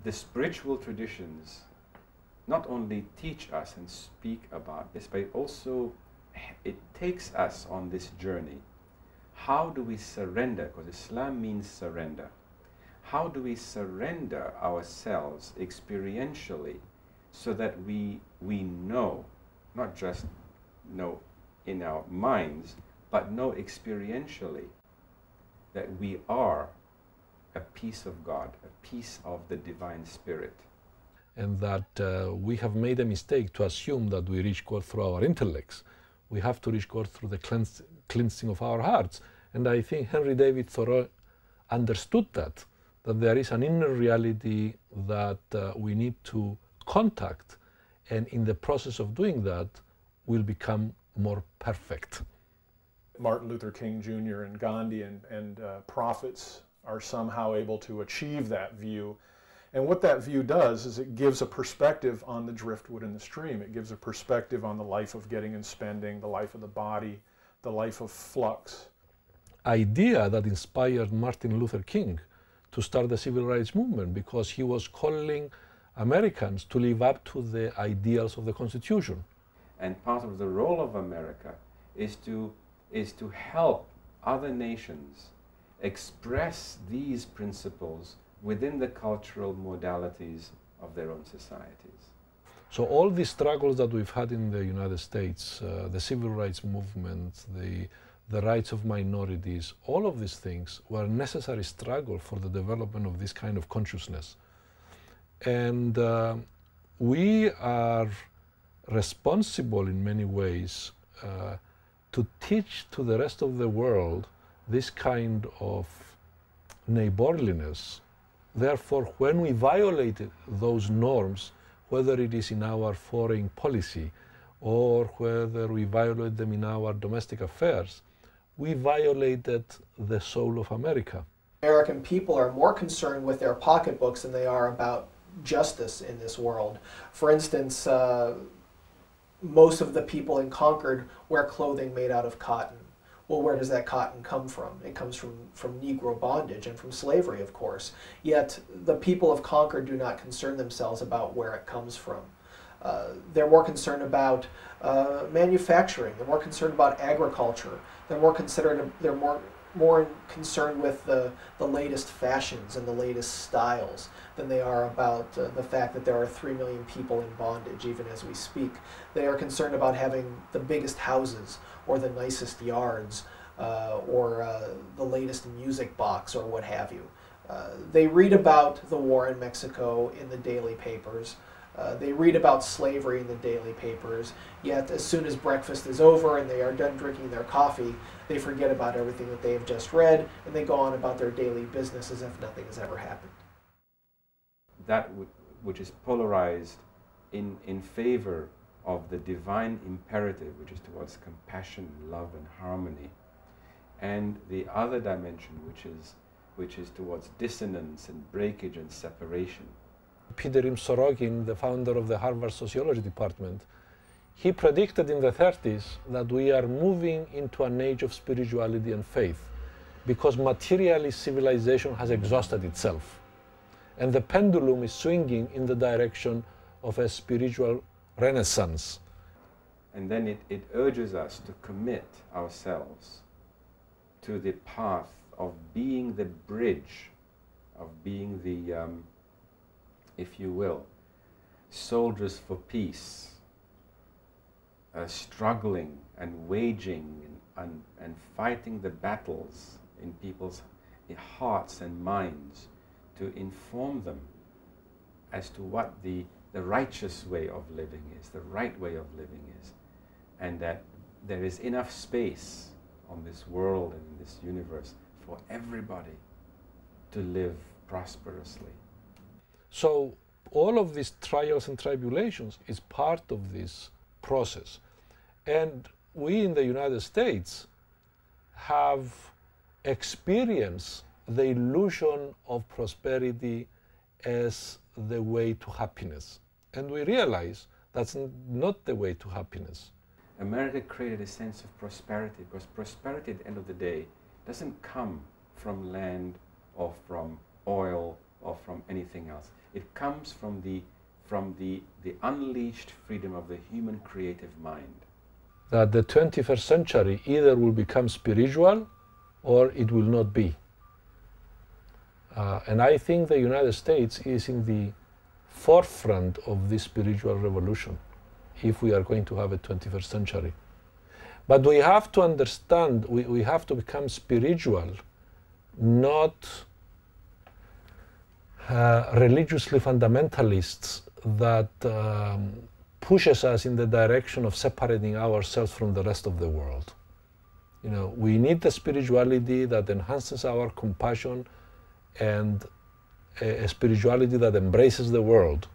the spiritual traditions not only teach us and speak about this, but also it takes us on this journey. How do we surrender? Because Islam means surrender. How do we surrender ourselves experientially so that we know, not just know in our minds, but know experientially that we are a piece of God, a piece of the divine spirit. And that we have made a mistake to assume that we reach God through our intellects. We have to reach God through the cleansing of our hearts. And I think Henry David Thoreau understood that there is an inner reality that we need to contact, and in the process of doing that, we'll become more perfect. Martin Luther King Jr. and Gandhi and prophets are somehow able to achieve that view. And what that view does is it gives a perspective on the driftwood in the stream. It gives a perspective on the life of getting and spending, the life of the body, the life of flux. Idea that inspired Martin Luther King to start the civil rights movement, because he was calling Americans to live up to the ideals of the Constitution. And part of the role of America is to help other nations express these principles within the cultural modalities of their own societies. So all these struggles that we've had in the United States, the civil rights movement, the rights of minorities, all of these things were a necessary struggle for the development of this kind of consciousness. And we are responsible in many ways to teach to the rest of the world this kind of neighborliness. Therefore, when we violate those norms, whether it is in our foreign policy or whether we violate them in our domestic affairs, we violated the soul of America. American people are more concerned with their pocketbooks than they are about justice in this world. For instance, most of the people in Concord wear clothing made out of cotton. Well, where does that cotton come from? It comes from Negro bondage and from slavery, of course. Yet the people of Concord do not concern themselves about where it comes from. They're more concerned about manufacturing. They're more concerned about agriculture. They're more concerned with the latest fashions and the latest styles than they are about the fact that there are 3 million people in bondage, even as we speak. They are concerned about having the biggest houses or the nicest yards or the latest music box or what have you. They read about the war in Mexico in the daily papers. They read about slavery in the daily papers, yet as soon as breakfast is over and they are done drinking their coffee, they forget about everything that they have just read and they go on about their daily business as if nothing has ever happened. That which is polarized in favor of the divine imperative, which is towards compassion, love, and harmony, and the other dimension, which is towards dissonance and breakage and separation. Peter Sorokin, the founder of the Harvard Sociology department, he predicted in the 30s that we are moving into an age of spirituality and faith because materialist civilization has exhausted itself. And the pendulum is swinging in the direction of a spiritual renaissance. And then it urges us to commit ourselves to the path of being the bridge, of being the if you will, soldiers for peace, struggling and waging and fighting the battles in people's hearts and minds to inform them as to what the righteous way of living is, the right way of living is, and that there is enough space on this world and in this universe for everybody to live prosperously. So all of these trials and tribulations is part of this process. And we in the United States have experienced the illusion of prosperity as the way to happiness. And we realize that's not the way to happiness. America created a sense of prosperity because prosperity at the end of the day doesn't come from land or from oil or from anything else. It comes from the unleashed freedom of the human creative mind. That the 21st century either will become spiritual or it will not be. And I think the United States is in the forefront of this spiritual revolution if we are going to have a 21st century. But we have to understand, we have to become spiritual, not religiously fundamentalists that pushes us in the direction of separating ourselves from the rest of the world. You know, we need the spirituality that enhances our compassion and a spirituality that embraces the world.